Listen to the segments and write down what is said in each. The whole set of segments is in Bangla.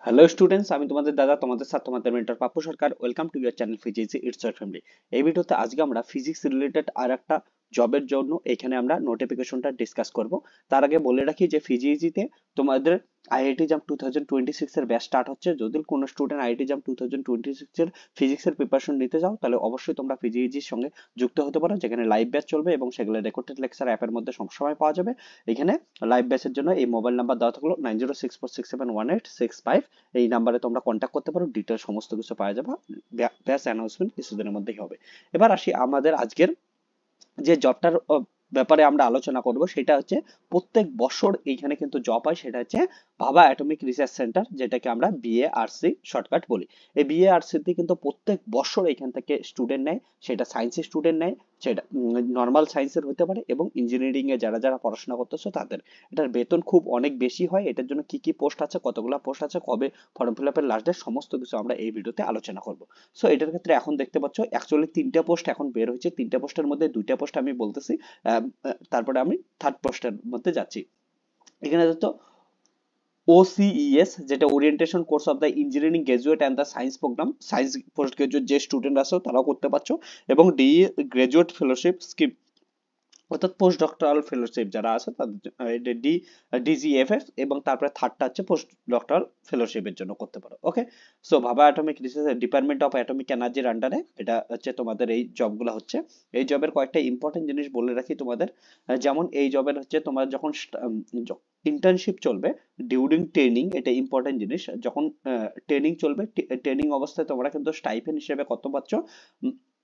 হ্যালো স্টুডেন্টস, আমি তোমাদের দাদা, তোমাদের সাথে তোমাদের mentor Pappu Sarkar. Welcome to year channel physics it's your family. এই ভিডিওতে আজকে আমরা ফিজিক্স রিলেটেড আর একটা জবের জন্য এখানে আমরা নোটিফিকেশনটা ডিসকাস করব। তার আগে বলে রাখি যে ফিজিক্সিতে তোমাদের আইআইটি জাম্প 2026 এর ব্যাচ স্টার্ট হচ্ছে। যদি কোনো স্টুডেন্ট আইআইটি জাম্প 2026 এর ফিজিক্সের প্রিপারেশন নিতে চাও, তাহলে অবশ্যই তোমরা ফিজিক্সির সঙ্গে যুক্ত হতে পারো, যেখানে লাইভ ব্যাচ চলবে এবং সেগুলো রেকর্ডেড লেকচার অ্যাপের মধ্যে সবসময় পাওয়া যাবে। এখানে লাইভ ব্যাচের জন্য এই মোবাইল নাম্বার দেওয়া থাকলো 9064671865। এই নাম্বারে তোমরা কন্ট্যাক্ট করতে পারো, ডিটেল সমস্ত কিছু পাওয়া যাবে। ব্যাস অ্যানাউন্সমেন্ট কিছুদিনের মধ্যেই হবে। এবার আসি আমাদের আজকের যে জবটার ব্যাপারে আমরা আলোচনা করব, সেটা হচ্ছে প্রত্যেক বছর এইখানে কিন্তু জব হয়। সেটা হচ্ছে ভাবা অ্যাটমিক রিসার্চ সেন্টার, যেটাকে আমরা বিএআরসি শর্টকাট বলি। এই বিএআরসি তে কিন্তু প্রত্যেক বছর এখান থেকে স্টুডেন্ট নেয়। সেটা সায়েন্সের স্টুডেন্ট নেয়, সেটা নর্মাল সায়েন্সের হতে পারে, এবং ইঞ্জিনিয়ারিং এ যারা যারা পড়াশোনা করতেছো তাদের। এটার বেতন খুব অনেক বেশি হয়। এটার জন্য কি কি পোস্ট আছে, কতগুলো পোস্ট আছে, কবে ফর্ম ফিল আপের লাস্ট ডেট, সমস্ত কিছু আমরা এই ভিডিওতে আলোচনা করব। সো এটার ক্ষেত্রে এখন দেখতে পাচ্ছ অ্যাকচুয়ালি তিনটা পোস্ট এখন বের হয়েছে। তিনটা পোস্টের মধ্যে দুইটা পোস্ট আমি বলতেছি, তারপরে আমি থার্ড পোস্টের মধ্যে যাচ্ছি। এখানে তো ওসিইএস, যেটা orientation course of the engineering graduate and the science programme, science post graduate যে স্টুডেন্ট আছে তারাও করতে পারছো। এবং ডি গ্রাজুয়েট ফেলোশিপ স্কিম, অর্থাৎ পোস্ট ডক্টরাল ফেলোশিপ যারা আছে তাদের ডিজিএফএফ। এবং তারপরে থার্ডটা হচ্ছে পোস্ট ডক্টরাল ফেলোশিপের জন্য করতে পারো। ওকে, সো ভাবা atomic research department of atomic এনার্জির আন্ডারে এটা হচ্ছে তোমাদের এই জবগুলো হচ্ছে। এই জবের কয়েকটা ইম্পর্টেন্ট জিনিস বলে রাখি তোমাদের। যেমন এই জবের হচ্ছে তোমার যখন ইন্টার্নশিপ চলবে ডিউরিং ট্রেনিং, এটা ইম্পর্টেন্ট জিনিস। যখন ট্রেনিং চলবে, ট্রেনিং অবস্থায় তোমরা কিন্তু স্টাইপেন্ড হিসেবে কত পাচ্ছ,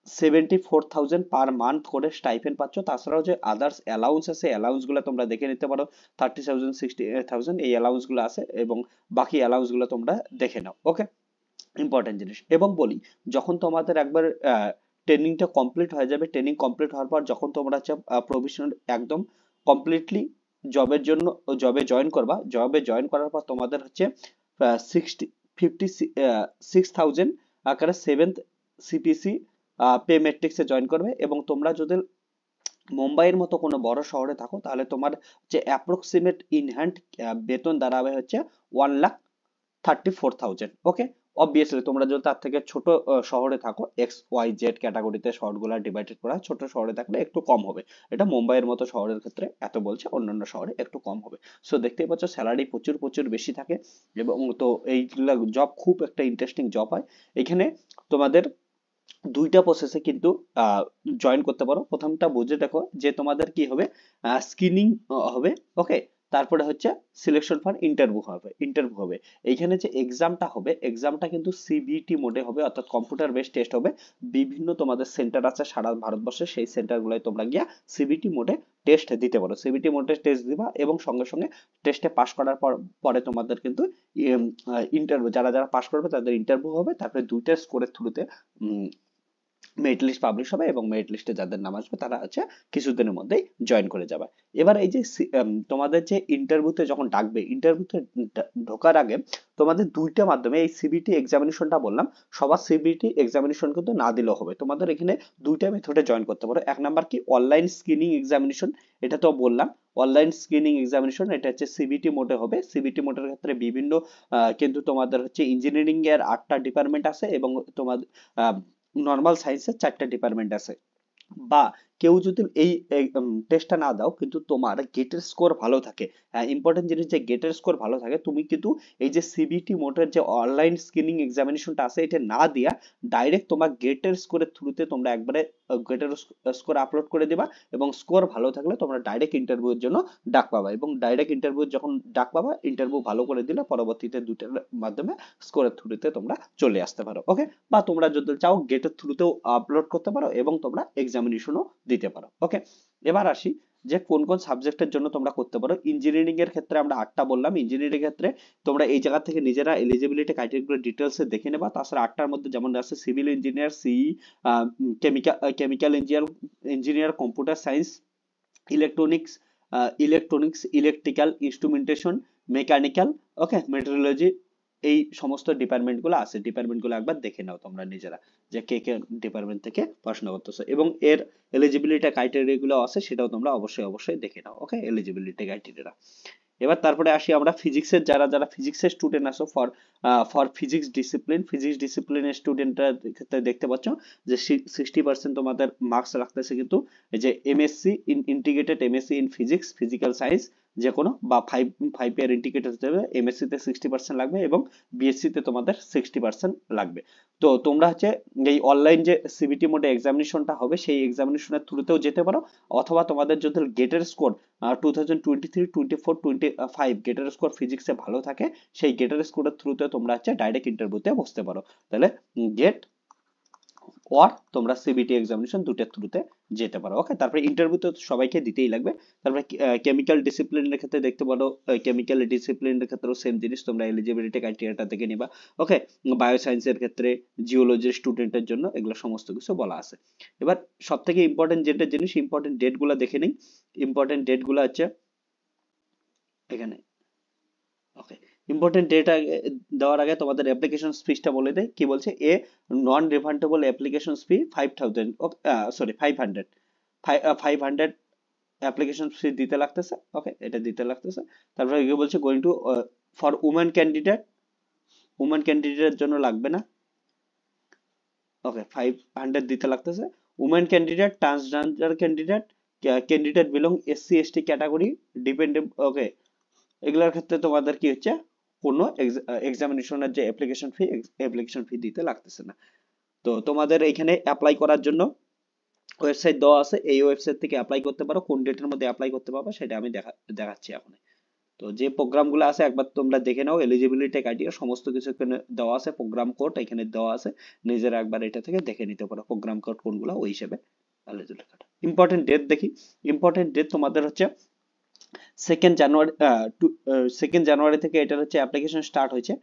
74,000 পার মান্থ করে স্টাইপেন্ড পাচ্ছ। তাছাড়াও যে আদার্স অ্যালাউন্স আছে, অ্যালাউন্স গুলো তোমরা দেখে নিতে পারো। 30,000 60,000 এই অ্যালাউন্স গুলো আছে, এবং বাকি অ্যালাউন্স গুলো তোমরা দেখে নাও। ওকে, ইম্পর্টেন্ট জিনিস। এবং বলি, যখন তোমাদের একবার ট্রেনিংটা কমপ্লিট হয়ে যাবে, ট্রেনিং কমপ্লিট হওয়ার পর যখন তোমরা হচ্ছে প্রফেশনাল একদম কমপ্লিটলি জবের জন্য জবে জয়েন করবা, জবে জয়েন করার পর তোমাদের হচ্ছে 56,000 আকারে সেভেন্থ সিপিসি পে ম্যাট্রিক্সে জয়েন করবে। এবং তোমরা যদি মুম্বাইয়ের মতো কোনো বড় শহরে থাকো, তাহলে তোমার যে অ্যাপ্রক্সিমেট ইন হ্যান্ড বেতন দাঁড়াবে হচ্ছে 1,34,000। ওকে, অবভিয়াসলি তোমরা যদি তার থেকে ছোট শহরে থাকো, XYZ ক্যাটাগরিতে শহরগুলো ডিভাইডেড করা হয়, ছোট শহরে থাকলে একটু কম হবে। এটা মুম্বাইয়ের মতো শহরের ক্ষেত্রে এত বলছে, অন্যান্য শহরে একটু কম হবে। সো দেখতেই পাচ্ছ স্যালারি প্রচুর প্রচুর বেশি থাকে। এবং তো এই জব খুব একটা ইন্টারেস্টিং জব হয়। এখানে তোমাদের দুইটা প্রসেসে কিন্তু জয়েন করতে পারো। প্রথমটা বুঝে দেখো যে তোমাদের কি হবে, স্ক্রিনিং হবে। ওকে, তারপরে হচ্ছে সিলেকশন ফর ইন্টারভিউ হবে। এইখানে যে এক্সামটা হবে, এক্সামটা কিন্তু সিবিটি মোডে হবে, অর্থাৎ কম্পিউটার বেসড টেস্ট হবে। বিভিন্ন তোমাদের সেন্টার আছে সারা ভারতবর্ষে, সেই সেন্টারগুলোয় তোমরা গিয়া সিবিটি মোডে টেস্ট দিতে পারো। সিবিটি মোডে টেস্ট দিবা এবং সঙ্গে সঙ্গে টেস্টে পাস করার পরে তোমাদের কিন্তু ইন্টারভিউ, যারা যারা পাস করবে তাদের ইন্টারভিউ হবে। তারপরে দুইটা স্কোরের থ্রুতে মেরিট লিস্ট পাবলিশ হবে, এবং মেরিট লিস্টে যাদের নাম আসবে তারা হচ্ছে কিছুদিনের মধ্যেই জয়েন করে যাবে। এবার এই যে তোমাদের যে ইন্টারভিউতে যখন ডাকবে, ইন্টারভিউতে ঢোকার আগে তোমাদের দুইটা মাধ্যমে এই সিবিটি এক্সামিনেশনটা বললাম, সবার সিবিটি এক্সামিনেশন কিন্তু না দিলেও হবে। তোমাদের এখানে দুইটা মেথডে জয়েন করতে পারো। এক নাম্বার কি অনলাইন স্ক্রিনিং এক্সামিনেশন, এটা তো বললাম। অনলাইন স্ক্রিনিং এক্সামিনেশন এটা হচ্ছে সিবিটি মোডে হবে। সিবিটি মোডের ক্ষেত্রে বিভিন্ন কিন্তু তোমাদের হচ্ছে ইঞ্জিনিয়ারিং এর 8টা ডিপার্টমেন্ট আছে, এবং তোমার নর্মাল সায়েন্সের 4টা ডিপার্টমেন্ট আছে। বা কেউ যদি এই টেস্টটা না দাও, কিন্তু তোমার গেটের স্কোর ভালো থাকে, ইম্পর্টেন্ট জিনিস যে গেটের স্কোর ভালো থাকে, তুমি কিন্তু এই যে সিবিটি মোডের যে অনলাইন স্ক্রিনিং এক্সামিনেশনটা আছে এটা না দিয়া ডাইরেক্ট তোমার গেটের স্কোরের থ্রুতে তোমরা একবারে গেটের স্কোর আপলোড করে দিবা। এবং স্কোর ভালো থাকলে তোমরা ডাইরেক্ট ইন্টারভিউর জন্য ডাক পাবা। এবং ডাইরেক্ট ইন্টারভিউ যখন ডাক পাবা, ইন্টারভিউ ভালো করে দিলে পরবর্তীতে দুটোর মাধ্যমে স্কোরের থ্রুতে তোমরা চলে আসতে পারো। ওকে, বা তোমরা যদি চাও গেটের থ্রুতেও আপলোড করতে পারো এবং তোমরা এক্সামিনেশনও দিতে পারো। ওকে, এবার আসি যে কোন কোন সাবজেক্টের জন্য তোমরা করতে পারো। ইঞ্জিনিয়ারিং এর ক্ষেত্রে আমরা 8টা বললাম। ইঞ্জিনিয়ারিং এর ক্ষেত্রে তোমরা এই জায়গা থেকে নিজেরা এলিজিবিলিটি ক্রাইটেরিয়াগুলো ডিটেলসে দেখে নেবা। তাছাড়া 8টার মধ্যে যেমন আছে civil engineer, CE, chemical engineer, computer science, electronics, electrical, instrumentation, mechanical, okay, metrology, এই সমস্ত ডিপার্টমেন্ট গুলো আছে। ডিপার্টমেন্ট গুলো একবার দেখে নাও তোমরা নিজেরা, যে কে কে ডিপার্টমেন্ট থেকে পড়াশোনা করতেছো, এবং এর এলিজিবিলিটি ক্রাইটেরিয়া গুলো আছে সেটাও তোমরা অবশ্যই অবশ্যই দেখে নাও। ওকে, এলিজিবিলিটি ক্রাইটেরিয়া। এবার তারপরে আসি আমরা ফিজিক্সের, যারা যারা ফিজিক্সের স্টুডেন্ট আছো, ফর ফিজিক্স ডিসিপ্লিনের স্টুডেন্টদের ক্ষেত্রে দেখতে পাচ্ছ যে 60% তোমাদের মার্কস রাখতেছে কিন্তু এই যে MSc in integrated MSc in physics physical science যে কোনো, বা ফাইভ ইয়ার ইন্টিগ্রেটেড হিসেবে এমএসসি তে 60% লাগবে এবং বিএসসি তে তোমাদের 60% লাগবে। তো তোমরা হচ্ছে এই অনলাইন যে সিবিটি মোডে এক্সামিনেশনটা হবে সেই এক্সামিনেশনের থ্রুতেও যেতে পারো, অথবা তোমাদের যদি গেটের স্কোর 2023-24-25 গেটের স্কোর ফিজিক্সে ভালো থাকে, সেই গেটের স্কোরের থ্রুতে তোমরা হচ্ছে ডাইরেক্ট ইন্টারভিউতে বসতে পারো। তাহলে গেট অর তোমরা সিবিটি এক্সামিনেশন দুটোর থ্রুতে যেতে পারো। ওকে, তারপরে ইন্টারভিউ তো সবাইকে দিতেই লাগবে। তারপরে কেমিক্যাল ডিসিপ্লিনের ক্ষেত্রে দেখতে পারো, কেমিক্যাল ডিসিপ্লিনের ক্ষেত্রেও সেম জিনিস, তোমরা এলিজিবিলিটি ক্রাইটেরিয়াটা দেখে নিবা। ওকে, বায়োসায়েন্সের ক্ষেত্রে, জিওলজির স্টুডেন্টের জন্য এগুলো সমস্ত কিছু বলা আছে। এবার সব থেকে ইম্পর্টেন্ট যেটা জিনিস, ইম্পর্টেন্ট ডেট গুলা দেখে নিই। ইম্পর্টেন্ট ডেট গুলা হচ্ছে এখানে। ওকে, ইম্পর্টেন্ট ডেট দেওয়ার আগে তোমাদের অ্যাপ্লিকেশন ফিসটা বলে দেয়, কি বলছে, a non refundable application fee 5000, sorry 500, 500 application fee দিতে লাগতেছে। ওকে, এটা দিতে লাগতেছে। তারপরে কি বলছে, গোয়িং টু ফর উমেন ক্যান্ডিডেটের জন্য লাগবে না। ওকে, 500 দিতে লাগতেছে। Women candidate, transgender candidate, candidate belong SC ST category, dependent, okay, এগুলোর ক্ষেত্রে তোমাদের কি হচ্ছে, কোনো এক্সামিনেশনের যে অ্যাপ্লিকেশন ফি দিতে লাগতেছে না। তো তোমাদের এখানে অ্যাপ্লাই করার জন্য ওয়েবসাইট দেওয়া আছে, এই ওয়েবসাইট থেকে অ্যাপ্লাই করতে পারো। কোন ডেটের মধ্যে অ্যাপ্লাই করতে পারবে সেটা আমি দেখাচ্ছি এখন। তো যে প্রোগ্রামগুলো আছে একবার তোমরা দেখে নাও, এলিজিবিলিটি ক্রাইটেরিয়া সমস্ত কিছু এখানে দেওয়া আছে, প্রোগ্রাম কোড এখানে দেওয়া আছে, নিজেরা একবার এটা থেকে দেখে নিতে পারো প্রোগ্রাম কোড কোনগুলো, ওই হিসেবে এলিজিবিলিটি। ইম্পর্টেন্ট ডেট দেখি। ইম্পর্টেন্ট ডেট তোমাদের হচ্ছে 2nd জানুয়ারি থেকে এটার হচ্ছে অ্যাপ্লিকেশন স্টার্ট হয়েছে,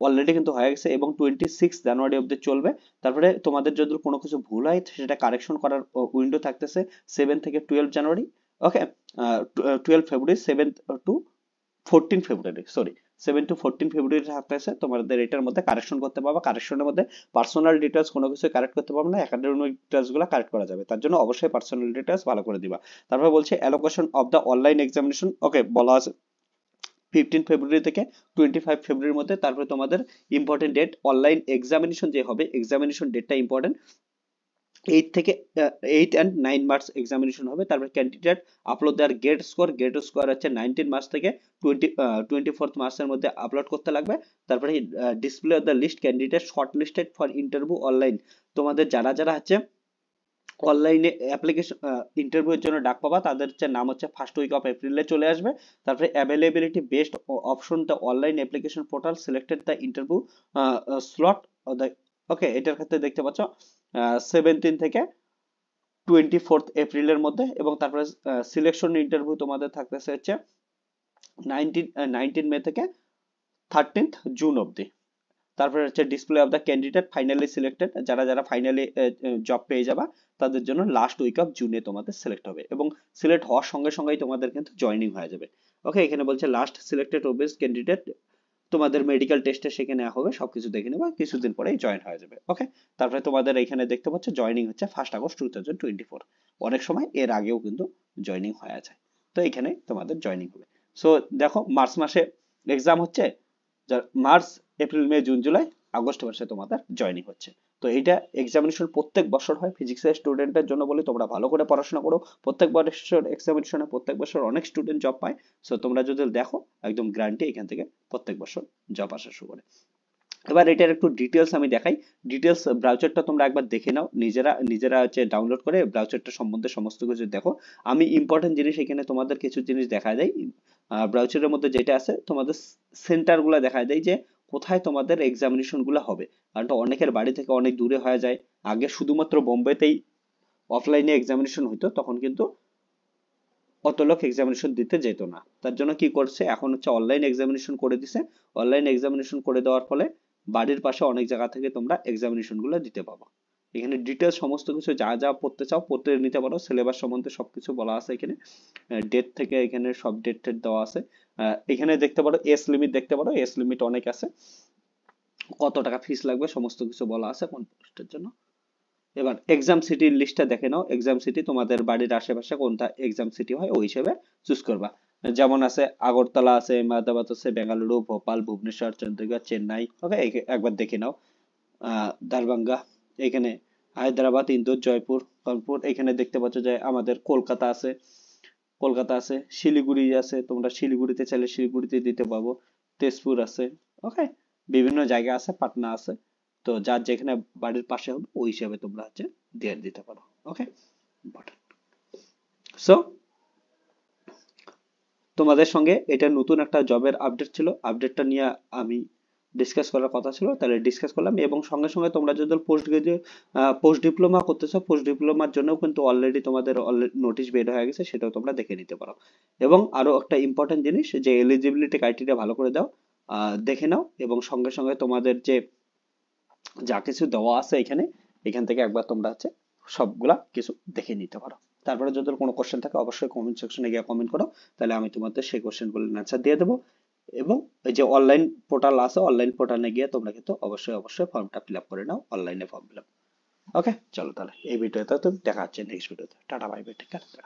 অলরেডি কিন্তু হয়ে গেছে, এবং 26 জানুয়ারি অবধি চলবে। তারপরে তোমাদের যদি কোনো কিছু ভুল হয় সেটা কারেকশন করার উইন্ডো থাকতেছে 7 থেকে 12 জানুয়ারি। ওকে, 12 ফেব্রুয়ারি, 7 টু 14 ফেব্রুয়ারি, সরি, 7 টু 14 ফেব্রুয়ারি থাকতেছে, তোমাদের এটার মধ্যে কারেকশন করতে পারবে। কারেকশনের মধ্যে পার্সোনাল ডিটেলস কোনো কিছু কারেক্ট করতে পারবে না, একাডেমিক ডিটেলস গুলো কারেক্ট করা যাবে, তার জন্য অবশ্যই পার্সোনাল ডিটেলস ভালো করে দিবা। তারপর বলছে allocation of the online examination, okay, বলা আছে 15 ফেব্রুয়ারি থেকে 25 ফেব্রুয়ারির মধ্যে। তারপরে তোমাদের ইম্পর্টেন্ট ডেট, অনলাইন এক্সামিনেশন যে হবে, এক্সামিনেশন ডেটটা ইম্পর্টেন্ট, 8 অ্যান্ড 9 মার্চ এক্সামিনেশন হবে। তারপর ক্যান্ডিডেট আপলোড দেয়ার গেট স্কোর হচ্ছে 19 মার্চ থেকে 24 মার্চের মধ্যে আপলোড করতে লাগবে। তারপরে display of the list candidate short listed for interview online, তোমাদের যারা যারা হচ্ছে অনলাইনে অ্যাপ্লিকেশন ইন্টারভিউর জন্য ডাক পাবা তাদের হচ্ছে নাম হচ্ছে ফার্স্ট উইক অফ এপ্রিলে চলে আসবে। তারপরে availability best option the online application portal selected the interview slot, okay, এটার ক্ষেত্রে দেখতে পাচ্ছ 17 থেকে 24 এপ্রিলের মধ্যে, এবং তারপরে সিলেকশন ইন্টারভিউ তোমাদের থাকতেছে হচ্ছে 19 মে থেকে 13 জুন অবধি। তারপরে হচ্ছে display of the candidate finally selected, যারা যারা ফাইনালি জব পেয়ে যাবা তাদের জন্য লাস্ট উইক অফ জুনে তোমাদের সিলেক্ট হবে, এবং সিলেক্ট হওয়ার সঙ্গে সঙ্গেই তোমাদের কিন্তু জয়েনিং হয়ে যাবে। ওকে, এখানে বলছে লাস্ট সিলেক্টেড ওবেস ক্যান্ডিডেট, তোমাদের মেডিকেল টেস্টে সেখানে নেওয়া হবে, সবকিছু দেখে নেবা, কিছুদিন পরেই জয়েন হয়ে যাবে। ওকে, তারপরে তোমাদের এখানে দেখতে পাচ্ছ জয়েনিং হচ্ছে 1 আগস্ট 2024, অনেক সময় এর আগেও কিন্তু জয়েনিং হয়ে যায়। তো এখানে তোমাদের জয়েনিং হবে। সো দেখো, মার্চ মাসে এক্সাম হচ্ছে, মার্চ, এপ্রিল, মে, জুন, জুলাই, আগস্ট মাসে তোমাদের জয়েনিং হচ্ছে। তো এইটা এক্সামিনেশন প্রত্যেক বছর হয় ফিজিক্সের স্টুডেন্টের জন্য বলে, তোমরা ভালো করে পড়াশোনা করো, প্রত্যেক বছর এক্সামিনেশনে প্রত্যেক বছর অনেক স্টুডেন্ট জব পায়। সো তোমরা যদি দেখো একদম গ্যারান্টি এখান থেকে প্রত্যেক বছর জব আসা শুরু করে। এবার এটার একটু ডিটেলস আমি দেখাই। ডিটেলস ব্রাউজারটা তোমরা একবার দেখে নাও, নিজেরা নিজেরা হচ্ছে ডাউনলোড করে ব্রাউজারটা সম্বন্ধে সমস্ত কিছু দেখো। আমি ইম্পর্টেন্ট জিনিস এখানে তোমাদের কিছু জিনিস দেখা দেয়, ব্রাউজারের মধ্যে যেটা আছে তোমাদের সেন্টার গুলা দেখা দেয় যে কোথায় তোমাদের এক্সামিনেশন গুলো হবে, কারণ অনেকের বাড়ি থেকে অনেক দূরে হয়ে যায়। আগে শুধুমাত্র বোম্বেতেই অফলাইনে এক্সামিনেশন হতো, তখন কিন্তু অত লোক এক্সামিনেশন দিতে যেত না, তার জন্য কি করছে এখন হচ্ছে অনলাইন এক্সামিনেশন করে দিছে। অনলাইন এক্সামিনেশন করে দেওয়ার ফলে বাড়ির পাশে অনেক জায়গা থেকে তোমরা এক্সামিনেশন গুলো দিতে পাবো। এখানে ডিটেলস সমস্ত কিছু যা যা পড়তে চাও পড়তে নিতে পারো, সিলেবাস সম্বন্ধে সবকিছু বলা আছে এখানে, ডেট থেকে এখানে সব ডেট টেট দেওয়া আছে। এখানে দেখতে পারো এজ লিমিট, দেখতে পারো এজ লিমিট অনেক আছে, কত টাকা ফিস লাগবে সমস্ত কিছু বলা আছে কোন পোস্টের জন্য। এবার এক্সাম সিটির লিস্টটা দেখে নাও, এক্সাম সিটি তোমাদের বাড়ির আশেপাশে কোনটা এক্সাম সিটি হয় ওই হিসেবে চুজ করবা। যেমন আছে আগরতলা আছে, আহমেদাবাদ আছে, বেঙ্গালুরু, ভোপাল, ভুবনেশ্বর, চন্ডীগড়, চেন্নাই। ওকে, একবার দেখে নাও। দারভাঙ্গা, এখানে হায়দ্রাবাদ, ইন্দোর, জয়পুর, কানপুর। এখানে দেখতে পাচ্ছ যে আমাদের কলকাতা আছে, কলকাতা আছে, শিলিগুড়ি আছে, তোমরা শিলিগুড়িতে চাইলে শিলিগুড়িতে দিতে পারবো, তেজপুর আছে। ওকে, বিভিন্ন জায়গা আছে, পাটনা আছে। তো যার যেখানে বাড়ির পাশে হবে ওই হিসাবে তোমরা হচ্ছে দিয়ে দিতে পারো। ওকে, সো তোমাদের সঙ্গে এটা নতুন একটা জবের আপডেট ছিল, আপডেটটা নিয়ে আমি ডিসকাস করার কথা ছিল, তাহলে ডিসকাস করলাম। এবং সঙ্গে সঙ্গে তোমরা যদি পোস্ট গ্রাজুয়েট, পোস্ট ডিপ্লোমা করতেছো, পোস্ট ডিপ্লোমার জন্য কিন্তু অলরেডি তোমাদের নোটিশ বের হয়ে গেছে, সেটাও তোমরা দেখে নিতে পারো। এবং আরো একটা ইম্পর্টেন্ট জিনিস, যে এলিজিবিলিটি ক্রাইটেরিয়া ভালো করে দাও, দেখে নাও। এবং সঙ্গে সঙ্গে তোমাদের যে যা কিছু দেওয়া আছে এখানে, এখান থেকে একবার তোমরা হচ্ছে সবগুলা কিছু দেখে নিতে পারো। তারপরে যদি কোনো কোশ্চেন থাকে অবশ্যই কমেন্ট সেকশনে গিয়ে কমেন্ট করো, তাহলে আমি তোমাদের সেই কোশ্চেনগুলোর অ্যান্সার দিয়ে দেবো। এবং এই যে অনলাইন পোর্টাল আছে, অনলাইন পোর্টালে গিয়ে তোমরা কিন্তু অবশ্যই ফর্মটা ফিল আপ করে নাও, অনলাইনে ফর্ম ফিল আপ। ওকে, চলো তাহলে এই ভিডিওতে তো দেখা হচ্ছে নেক্সট ভিডিওতে। টাটা বাই বাই, ঠিক আছে।